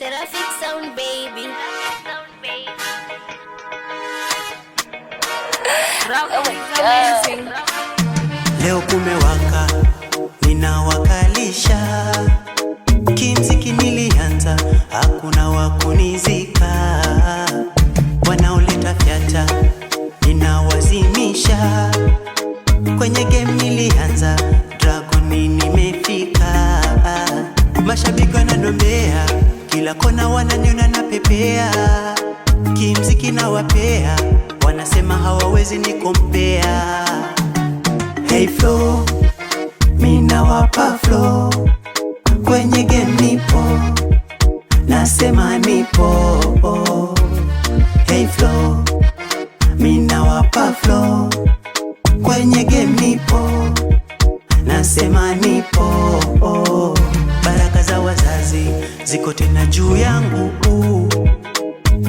Traffic sound baby. Oh my God. Leo kumewaka, ninawakalisha. Kimziki nilianza, hakuna wakunizika. Wanaoleta fyata, ninawazimisha. Kwenye game nilianza, Dragoni nimefika. Mashabiki wananiombea, kila kona wananiona napepea. Kimziki nawapea, wanasema hawawezi nikompea. Hey flow, mina wapa flow. Kwenye game nipo, nasema nipo. Hey flow, mina wapa flow. Kwenye game nipo, nasema nipo. Baraka za wazazi ziko tena juu yangu.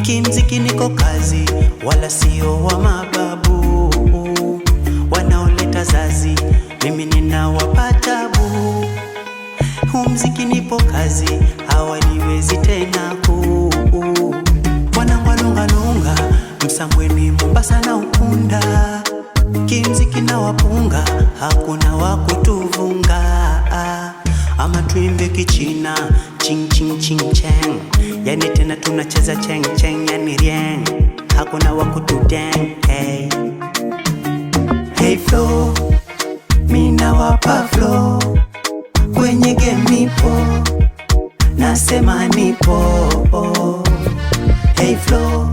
Kimziki niko kazi, wala sio wa mababu. Wanaoleta zazi, mimi ninawapa tabu. Mziki nipo kazi, hawaniwezi tena wanangwalunga Msambweni, Mombasa na Ukunda. Kimziki na wapunga, hakuna wakutuvunga. Ama tuimbe kichina, ching ching ching cheng. Yani tena tunacheza cheng cheng, yani rieng. Hakuna wakutudeng, hey. Hey flow, mina wapa flow. Kwenye game nipo, nasema nipo. Hey flow,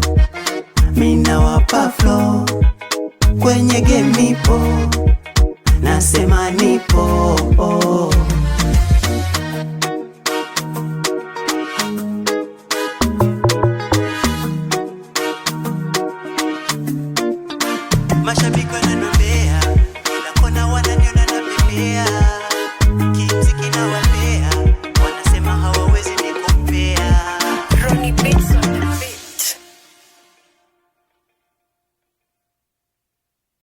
mina wapa flow. Kwenye game nipo, nasema nipo. Mashabiki